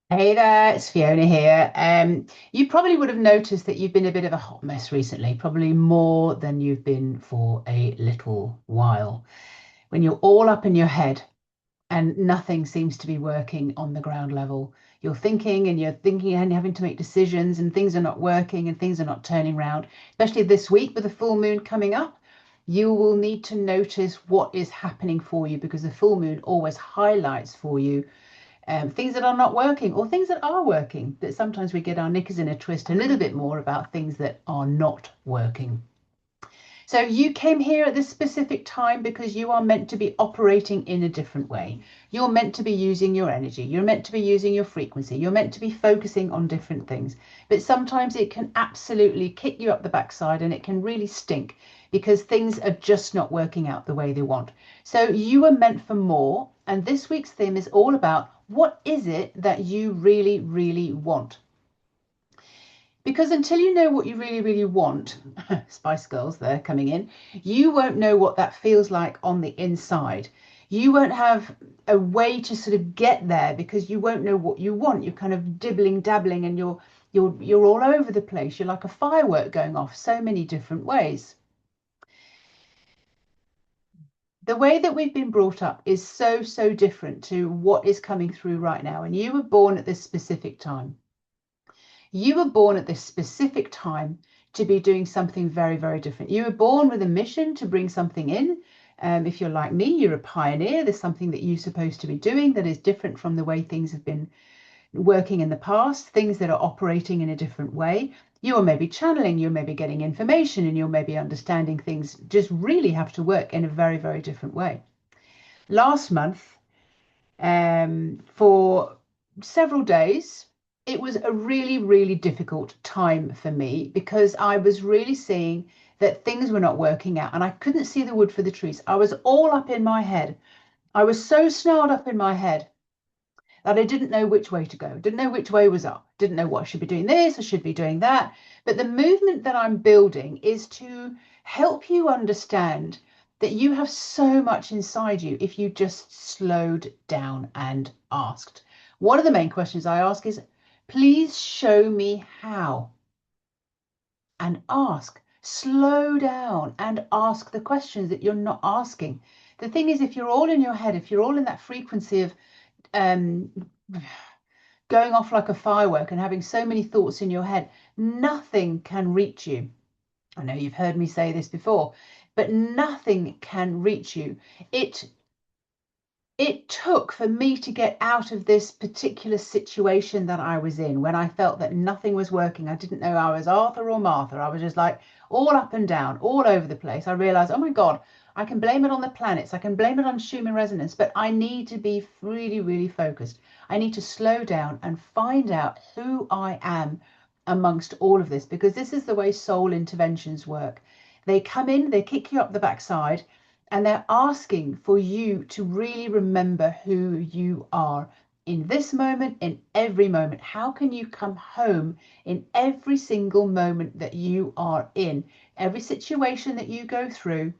Hey there, it's Fiona here. You probably would have noticed that you've been a bit of a hot mess recently, probably more than you've been for a little while. When you're all up in your head and nothing seems to be working on the ground level, you're thinking and having to make decisions, and things are not working and things are not turning around. Especially this week with the full moon coming up, you will need to notice what is happening for you because the full moon always highlights for you things that are not working or things that are working, that sometimes we get our knickers in a twist a little bit more about things that are not working. So you came here at this specific time because you are meant to be operating in a different way. You're meant to be using your energy. You're meant to be using your frequency. You're meant to be focusing on different things. But sometimes it can absolutely kick you up the backside and it can really stink because things are just not working out the way they want. So you are meant for more. And this week's theme is all about what is it that you really, really want? Because until you know what you really, really want, Spice Girls, they're coming in, you won't know what that feels like on the inside. You won't have a way to sort of get there because you won't know what you want. You're kind of dibbling, dabbling, and you're all over the place. You're like a firework going off so many different ways. The way that we've been brought up is so, so different to what is coming through right now. And you were born at this specific time. You were born at this specific time to be doing something very, very different. You were born with a mission to bring something in. If you're like me, you're a pioneer. There's something that you're supposed to be doing that is different from the way things have been working in the past, things that are operating in a different way. You're maybe channeling, you're maybe getting information, and you're maybe understanding things just really have to work in a very, very different way. Last month, for several days. It was a really, really difficult time for me because I was really seeing that things were not working out and I couldn't see the wood for the trees. I was all up in my head. I was so snarled up in my head that I didn't know which way to go, didn't know which way was up, didn't know what I should be doing this, I should be doing that. But the movement that I'm building is to help you understand that you have so much inside you if you just slowed down and asked. One of the main questions I ask is, please show me how. And ask. Slow down and ask the questions that you're not asking. The thing is, if you're all in your head, if you're all in that frequency of um, going off like a firework and having so many thoughts in your head, nothing can reach you. I know you've heard me say this before, but nothing can reach you. It took for me to get out of this particular situation that I was in when I felt that nothing was working. I didn't know I was Arthur or Martha. I was just like all up and down, all over the place. I realized, oh my God, I can blame it on the planets. I can blame it on Schumann resonance, but I need to be really, really focused. I need to slow down and find out who I am amongst all of this, because this is the way soul interventions work. They come in, they kick you up the backside, and they're asking for you to really remember who you are in this moment, in every moment. How can you come home in every single moment that you are in, every situation that you go through?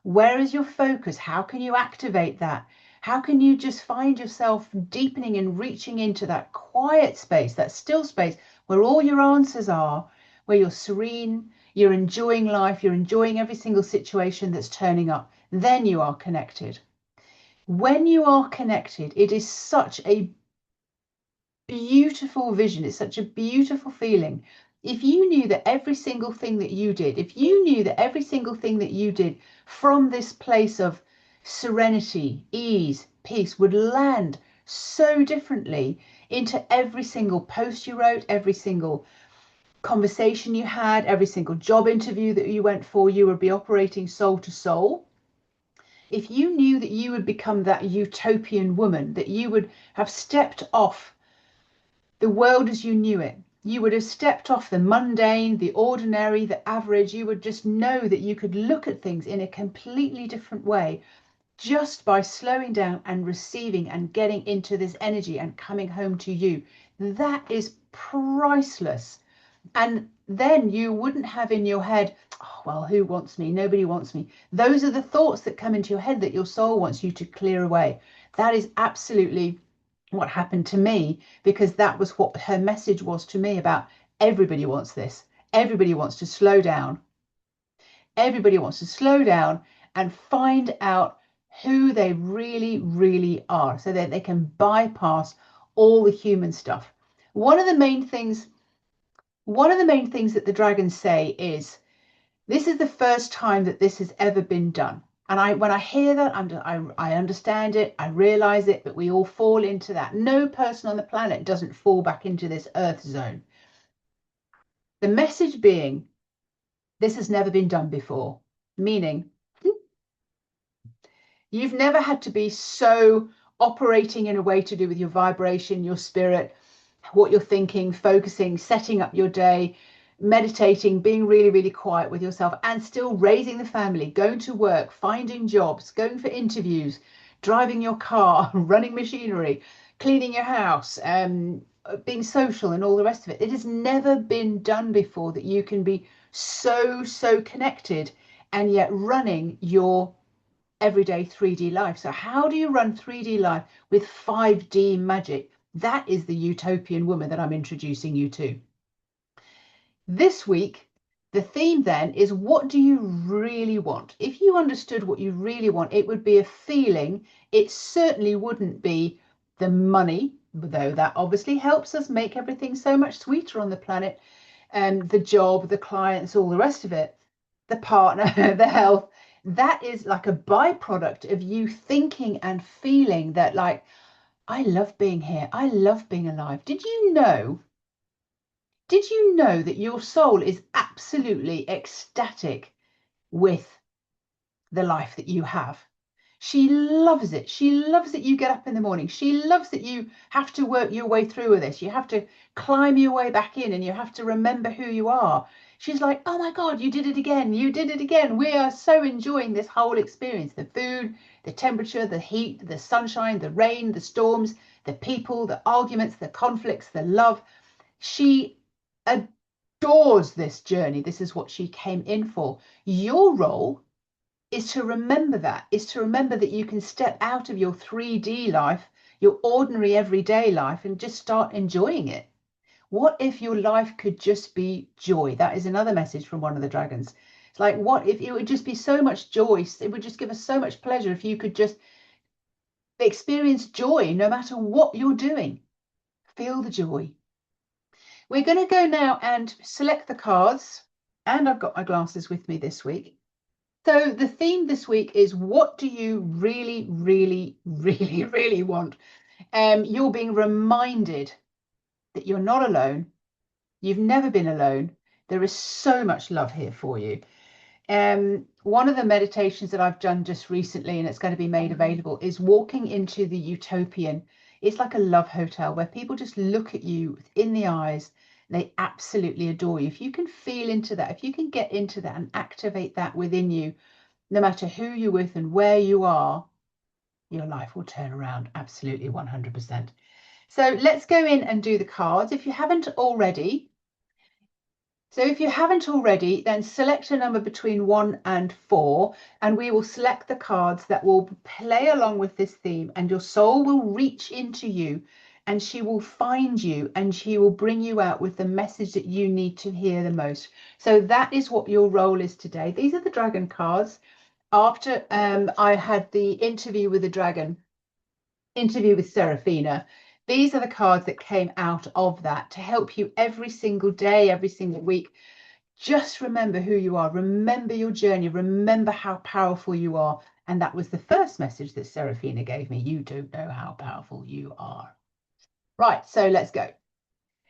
Where is your focus? How can you activate that? How can you just find yourself deepening and reaching into that quiet space, that still space where all your answers are, where you're serene, you're enjoying life, you're enjoying every single situation that's turning up? Then you are connected. When you are connected, it is such a beautiful vision. It's such a beautiful feeling. If you knew that every single thing that you did, if you knew that every single thing that you did from this place of serenity, ease, peace would land so differently into every single post you wrote, every single conversation you had, every single job interview that you went for, you would be operating soul to soul. If you knew that you would become that utopian woman, that you would have stepped off the world as you knew it. You would have stepped off the mundane, the ordinary, the average. You would just know that you could look at things in a completely different way just by slowing down and receiving and getting into this energy and coming home to you. That is priceless. And then you wouldn't have in your head, oh, well, who wants me? Nobody wants me. Those are the thoughts that come into your head that your soul wants you to clear away. That is absolutely what happened to me, because that was what her message was to me about everybody wants this. Everybody wants to slow down. Everybody wants to slow down and find out who they really, really are so that they can bypass all the human stuff. One of the main things that the dragons say is, this is the first time that this has ever been done. And when I hear that, I understand it, I realize it, but we all fall into that. No person on the planet doesn't fall back into this earth zone. The message being, this has never been done before, meaning you've never had to be so operating in a way to do with your vibration, your spirit, what you're thinking, focusing, setting up your day, meditating, being really, really quiet with yourself, and still raising the family, going to work, finding jobs, going for interviews, driving your car, running machinery, cleaning your house, being social and all the rest of it. It has never been done before that you can be so, so connected and yet running your everyday 3D life. So how do you run 3D life with 5D magic? That is the utopian woman that I'm introducing you to. This week, the theme then is, what do you really want? If you understood what you really want, it would be a feeling. It certainly wouldn't be the money, though that obviously helps us make everything so much sweeter on the planet, and the job, the clients, all the rest of it, the partner, the health. That is like a byproduct of you thinking and feeling that, like, I love being here. I love being alive. Did you know that your soul is absolutely ecstatic with the life that you have? She loves it. She loves that you get up in the morning. She loves that you have to work your way through with this. You have to climb your way back in and you have to remember who you are. She's like, oh my God, you did it again. You did it again. We are so enjoying this whole experience. The food, the temperature, the heat, the sunshine, the rain, the storms, the people, the arguments, the conflicts, the love. She adores this journey. This is what she came in for. Your role is to remember that you can step out of your 3D life, your ordinary everyday life, and just start enjoying it. What if your life could just be joy? That is another message from one of the dragons. It's like, what if it would just be so much joy? It would just give us so much pleasure if you could just experience joy no matter what you're doing. Feel the joy. We're going to go now and select the cards, and I've got my glasses with me this week. So the theme this week is, what do you really, really, really, really want? You're being reminded that you're not alone. You've never been alone. There is so much love here for you. One of the meditations that I've done just recently, and it's going to be made available, is walking into the utopian. It's like a love hotel where people just look at you in the eyes. They absolutely adore you. If you can feel into that, if you can get into that and activate that within you, no matter who you're with and where you are, your life will turn around absolutely 100%. So let's go in and do the cards. If you haven't already, then select a number between 1 and 4, and we will select the cards that will play along with this theme, and your soul will reach into you and she will find you and she will bring you out with the message that you need to hear the most. So that is what your role is today. These are the dragon cards. After I had the interview with Sarafina, these are the cards that came out of that to help you every single day, every single week. Just remember who you are. Remember your journey. Remember how powerful you are. And that was the first message that Sarafina gave me. You don't know how powerful you are. Right, so let's go.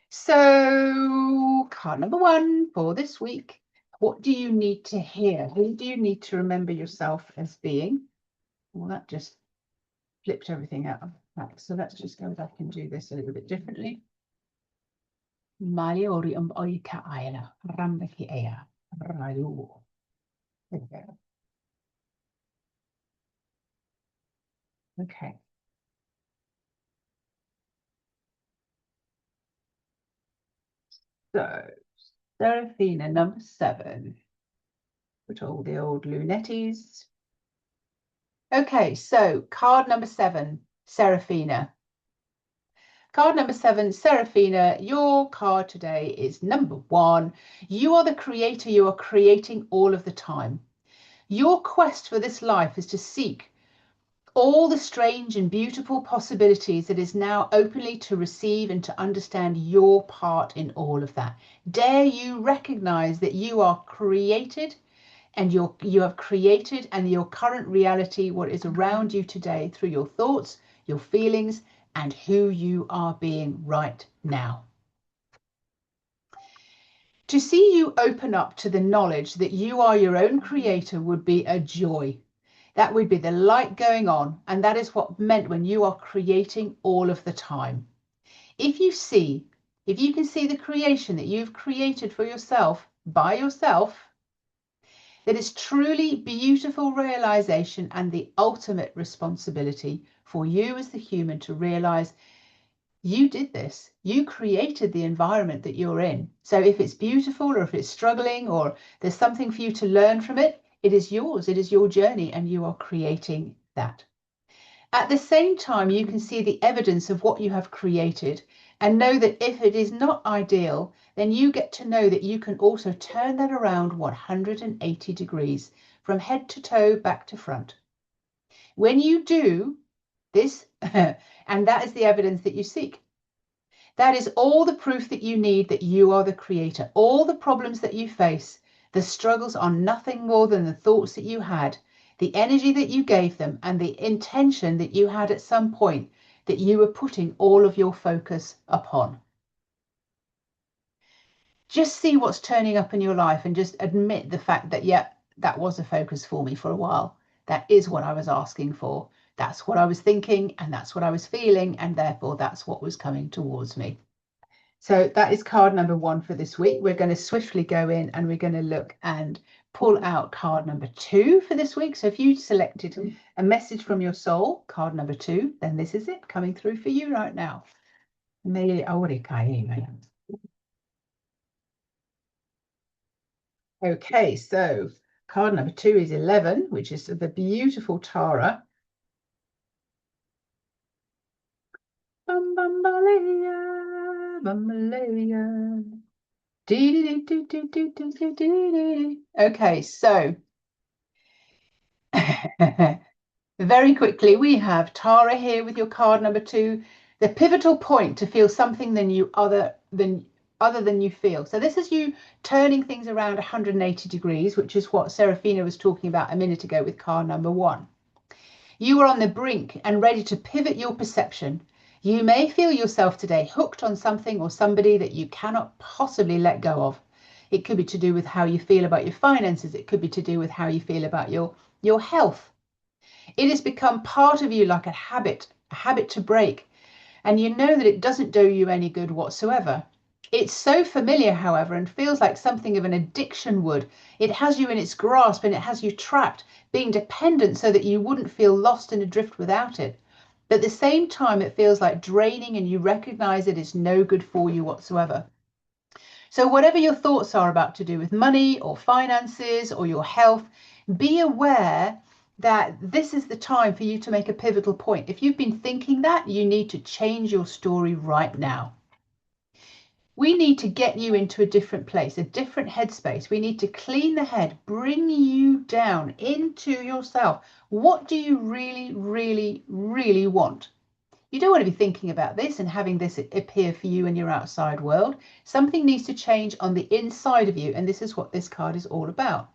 So card number 1 for this week. What do you need to hear? Who do you need to remember yourself as being? Well, that just flipped everything out of that. So let's just go back and do this a little bit differently. Okay. So Serafina, number 7. Put all the old lunettis. Okay, so card number 7, Serafina. Card number 7, Sarafina, your card today is number 1. You are the creator. You are creating all of the time. Your quest for this life is to seek all the strange and beautiful possibilities that is now openly to receive and to understand your part in all of that. Dare you recognize that you are created and you have created and your current reality, what is around you today through your thoughts, your feelings, and who you are being right now. To see you open up to the knowledge that you are your own creator would be a joy. That would be the light going on, and that is what meant when you are creating all of the time. If you can see the creation that you've created for yourself, by yourself, that is truly beautiful realization and the ultimate responsibility for you as the human to realize you did this. You created the environment that you're in. So if it's beautiful or if it's struggling or there's something for you to learn from it, it is yours. It is your journey and you are creating that. At the same time, you can see the evidence of what you have created and know that if it is not ideal, then you get to know that you can also turn that around 180 degrees from head to toe, back to front. When you do this, and that is the evidence that you seek. That is all the proof that you need that you are the creator. All the problems that you face, the struggles are nothing more than the thoughts that you had, the energy that you gave them, and the intention that you had at some point that you were putting all of your focus upon. Just see what's turning up in your life and just admit the fact that, yeah, that was a focus for me for a while. That is what I was asking for. That's what I was thinking, and that's what I was feeling, and therefore that's what was coming towards me. So that is card number 1 for this week. We're going to swiftly go in and we're going to look and pull out card number 2 for this week. So if you selected a message from your soul, card number 2, then this is it coming through for you right now. Okay, so card number 2 is 11, which is the beautiful Tara. Okay, so very quickly, we have Tara here with your card number 2, the pivotal point to feel something other than you feel. So this is you turning things around 180 degrees, which is what Sarafina was talking about a minute ago with card number 1. You are on the brink and ready to pivot your perception. You may feel yourself today hooked on something or somebody that you cannot possibly let go of. It could be to do with how you feel about your finances. It could be to do with how you feel about your health. It has become part of you like a habit to break. And you know that it doesn't do you any good whatsoever. It's so familiar, however, and feels like something of an addiction would. It has you in its grasp and it has you trapped, being dependent so that you wouldn't feel lost and adrift without it. But at the same time, it feels like draining and you recognize it is no good for you whatsoever. So whatever your thoughts are about to do with money or finances or your health, be aware that this is the time for you to make a pivotal point. If you've been thinking that, you need to change your story right now. We need to get you into a different place, a different headspace. We need to clean the head, bring you down into yourself. What do you really, really, really want? You don't want to be thinking about this and having this appear for you in your outside world. Something needs to change on the inside of you, and this is what this card is all about.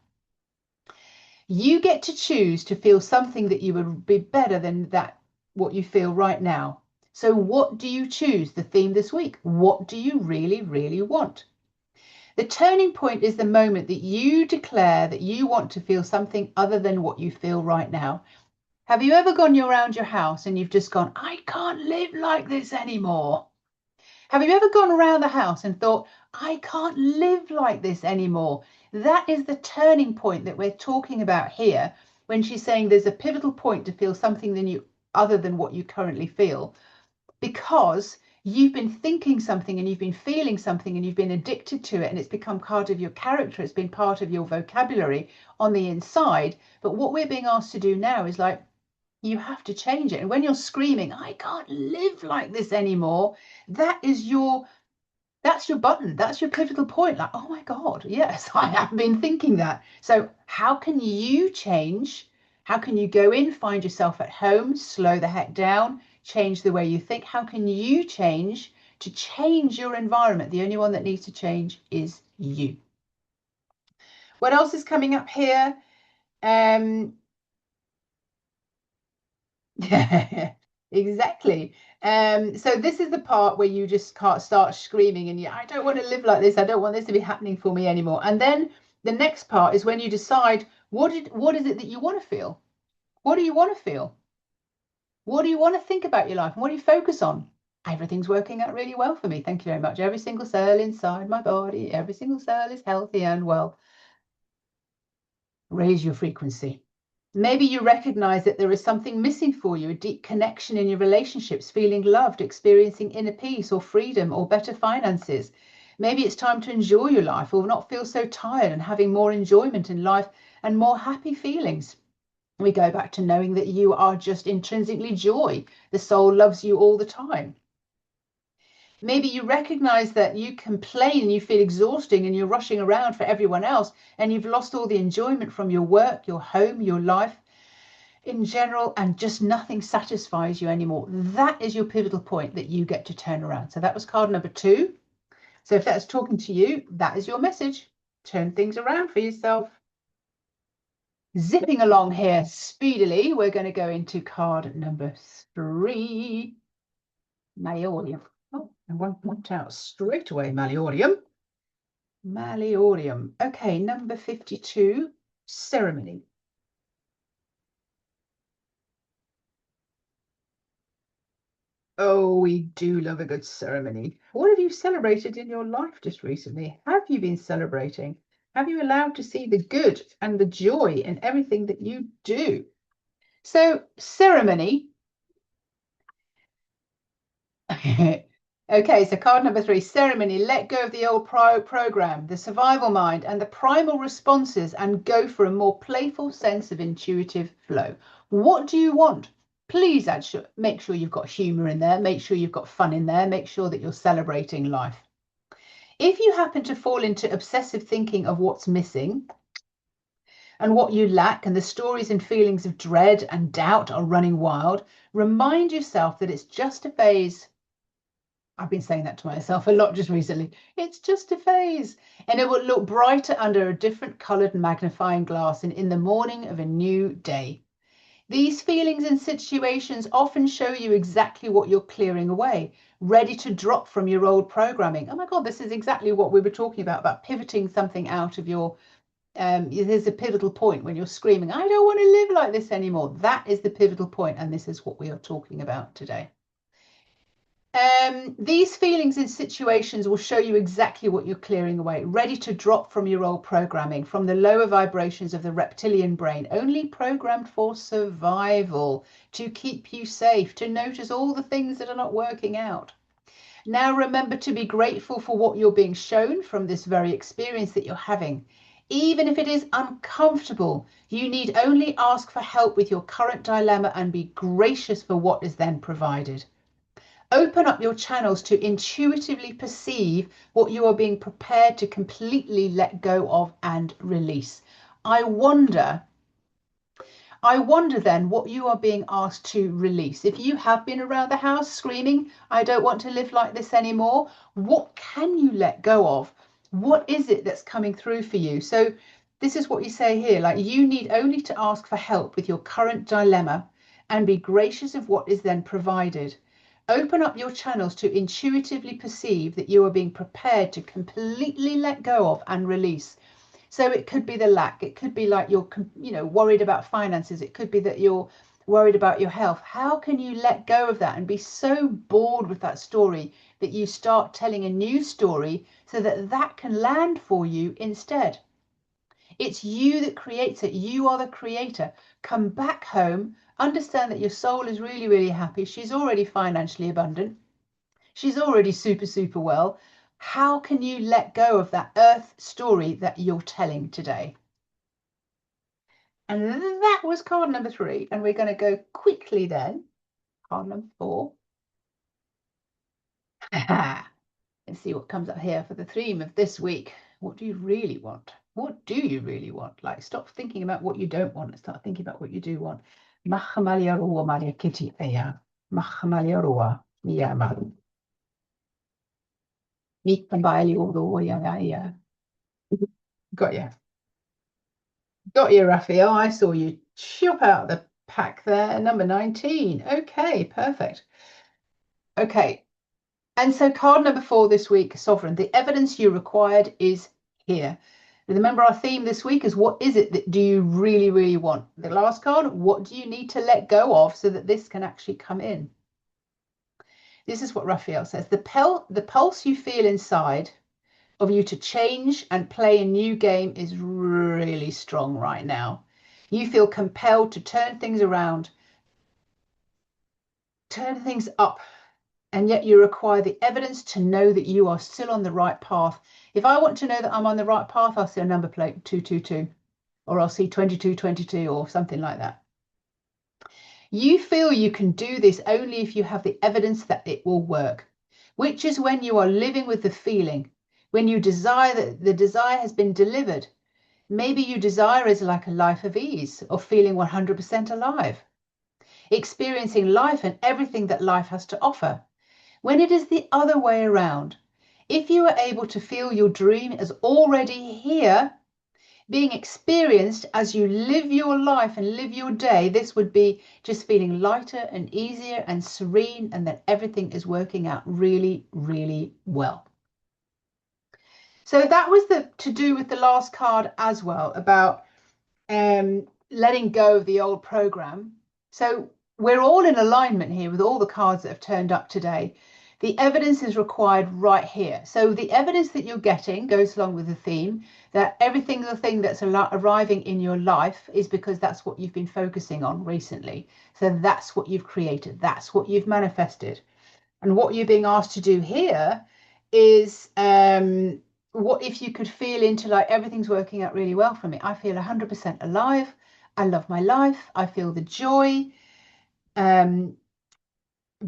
You get to choose to feel something that you would be better than that, what you feel right now. So what do you choose? The theme this week. What do you really, really want? The turning point is the moment that you declare that you want to feel something other than what you feel right now. Have you ever gone around your house and you've just gone, I can't live like this anymore? Have you ever gone around the house and thought, I can't live like this anymore? That is the turning point that we're talking about here when she's saying there's a pivotal point to feel something other than what you currently feel, because you've been thinking something and you've been feeling something and you've been addicted to it and it's become part of your character. It's been part of your vocabulary on the inside. But what we're being asked to do now is like, You have to change it. And when you're screaming, I can't live like this anymore, that's your button. That's your pivotal point. Like, oh my God, yes, I have been thinking that. So how can you change? How can you go in, find yourself at home, slow the heck down, change the way you think? How can you change to change your environment? The only one that needs to change is you. What else is coming up here? Yeah, exactly. So this is the part where you just can't start screaming and I don't want to live like this. I don't want this to be happening for me anymore. And then the next part is when you decide what is it that you want to feel? What do you want to feel? What do you want to think about your life? And what do you focus on? Everything's working out really well for me. Thank you very much. Every single cell inside my body, every single cell is healthy and well. Raise your frequency. Maybe you recognize that there is something missing for you, a deep connection in your relationships, feeling loved, experiencing inner peace or freedom or better finances. Maybe it's time to enjoy your life or not feel so tired and having more enjoyment in life and more happy feelings. We go back to knowing that you are just intrinsically joy. The soul loves you all the time. Maybe you recognize that you complain and you feel exhausting and you're rushing around for everyone else and you've lost all the enjoyment from your work, your home, your life in general, and just nothing satisfies you anymore. That is your pivotal point that you get to turn around. So that was card number 2. So if that's talking to you, that is your message. Turn things around for yourself. Zipping along here speedily, we're going to go into card number 3. Malleolium. Oh, I went out straight away, Malleolium. Malleolium. Okay, number 52, ceremony. Oh, we do love a good ceremony. What have you celebrated in your life just recently? Have you been celebrating? Have you allowed to see the good and the joy in everything that you do? So, ceremony. Okay, so card number 3, ceremony. Let go of the old program, the survival mind, and the primal responses, and go for a more playful sense of intuitive flow. What do you want? Please make sure you've got humor in there. Make sure you've got fun in there. Make sure that you're celebrating life. If you happen to fall into obsessive thinking of what's missing and what you lack, and the stories and feelings of dread and doubt are running wild, remind yourself that it's just a phase. I've been saying that to myself a lot just recently. It's just a phase, and it will look brighter under a different coloured magnifying glass and in the morning of a new day. These feelings and situations often show you exactly what you're clearing away, ready to drop from your old programming. Oh my God, this is exactly what we were talking about pivoting something out of your, there's a pivotal point when you're screaming, I don't want to live like this anymore. That is the pivotal point, and this is what we are talking about today. These feelings and situations will show you exactly what you're clearing away, ready to drop from your old programming, from the lower vibrations of the reptilian brain, only programmed for survival, to keep you safe, to notice all the things that are not working out. Now remember to be grateful for what you're being shown from this very experience that you're having. Even if it is uncomfortable, you need only ask for help with your current dilemma and be gracious for what is then provided. Open up your channels to intuitively perceive what you are being prepared to completely let go of and release. I wonder then what you are being asked to release. If you have been around the house screaming, I don't want to live like this anymore, what can you let go of? What is it that's coming through for you? So this is what you say here, like you need only to ask for help with your current dilemma and be gracious of what is then provided. Open up your channels to intuitively perceive that you are being prepared to completely let go of and release. So it could be the lack. It could be like you're, worried about finances. It could be that you're worried about your health. How can you let go of that and be so bored with that story that you start telling a new story so that that can land for you instead? It's you that creates it. You are the creator. Come back home. Understand that your soul is really, really happy. She's already financially abundant. She's already super, super well. How can you let go of that earth story that you're telling today? And that was card number 3. And we're going to go quickly then. Card number 4. And see what comes up here for the theme of this week. What do you really want? What do you really want? Like, stop thinking about what you don't want and start thinking about what you do want. Got you. Got you, Rafael. I saw you chop out the pack there. Number 19. Okay, perfect. Okay. And so card number 4 this week, Sovereign. The evidence you required is here. Remember, our theme this week is what is it that do you really, really want? The last card, what do you need to let go of so that this can actually come in? This is what Raphael says. The pulse you feel inside of you to change and play a new game is really strong right now. You feel compelled to turn things around, turn things up, and yet you require the evidence to know that you are still on the right path. If I want to know that I'm on the right path, I'll see a number plate 222, or I'll see 2222 or something like that. You feel you can do this only if you have the evidence that it will work, which is when you are living with the feeling, when you desire that the desire has been delivered. Maybe you desire is like a life of ease or feeling 100% alive, experiencing life and everything that life has to offer. When it is the other way around, if you are able to feel your dream is already here, being experienced as you live your life and live your day, this would be just feeling lighter and easier and serene, and that everything is working out really, really well. So that was to do with the last card as well, about letting go of the old program. So we're all in alignment here with all the cards that have turned up today. The evidence is required right here. So the evidence that you're getting goes along with the theme that everything, the thing that's arriving in your life is because that's what you've been focusing on recently. So that's what you've created. That's what you've manifested. And what you're being asked to do here is what if you could feel into like everything's working out really well for me. I feel 100% alive. I love my life. I feel the joy.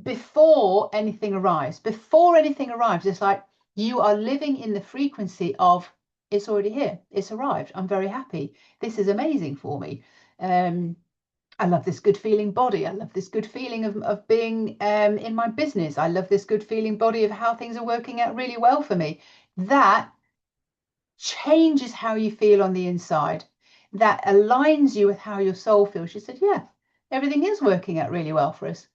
Before anything arrives, it's like you are living in the frequency of it's already here, it's arrived, I'm very happy, this is amazing for me. I love this good feeling body, I love this good feeling of being in my business, I love this good feeling body of how things are working out really well for me. That changes how you feel on the inside, that aligns you with how your soul feels. She said, yeah, everything is working out really well for us.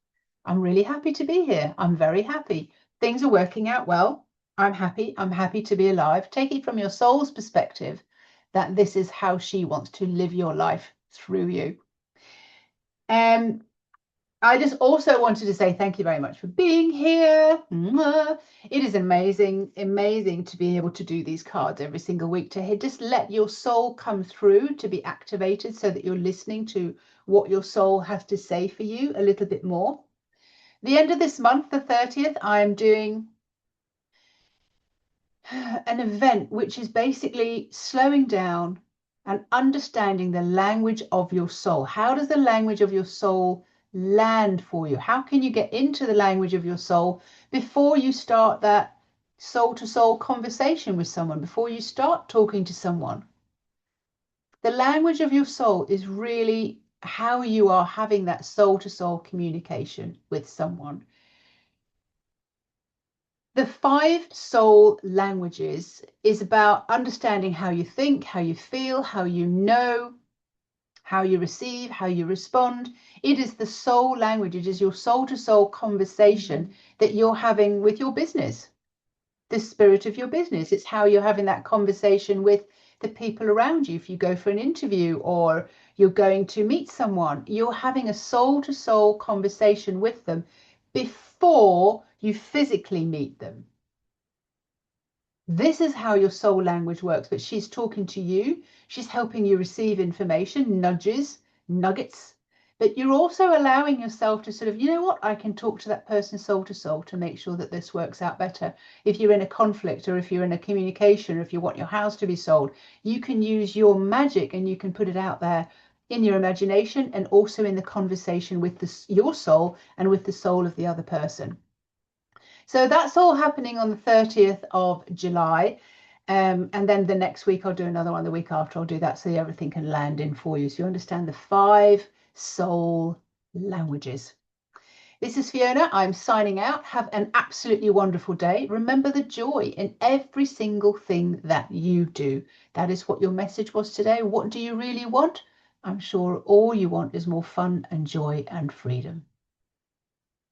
I'm really happy to be here. I'm very happy. Things are working out well. I'm happy. I'm happy to be alive. Take it from your soul's perspective that this is how she wants to live your life through you. I just also wanted to say thank you very much for being here. It is amazing, amazing to be able to do these cards every single week, to just let your soul come through, to be activated so that you're listening to what your soul has to say for you a little bit more. The end of this month, the 30th, I'm doing an event which is basically slowing down and understanding the language of your soul. How does the language of your soul land for you? How can you get into the language of your soul before you start that soul to soul conversation with someone, before you start talking to someone? The language of your soul is really how you are having that soul to soul communication with someone. The 5 soul languages is about understanding how you think, how you feel, how you know, how you receive, how you respond. It is the soul language. It is your soul to soul conversation that you're having with your business, the spirit of your business. It's how you're having that conversation with the people around you. If you go for an interview or you're going to meet someone, you're having a soul to soul conversation with them before you physically meet them. This is how your soul language works, but she's talking to you. She's helping you receive information, nudges, nuggets, but you're also allowing yourself to sort of, you know what, I can talk to that person soul to make sure that this works out better. If you're in a conflict or if you're in a communication or if you want your house to be sold, you can use your magic and you can put it out there in your imagination, and also in the conversation with your soul and with the soul of the other person. So that's all happening on the 30th of July. And then the next week I'll do another one, the week after I'll do that, so everything can land in for you, so you understand the 5 soul languages. This is Fiona. I'm signing out. Have an absolutely wonderful day. Remember the joy in every single thing that you do. That is what your message was today. What do you really want? I'm sure all you want is more fun and joy and freedom.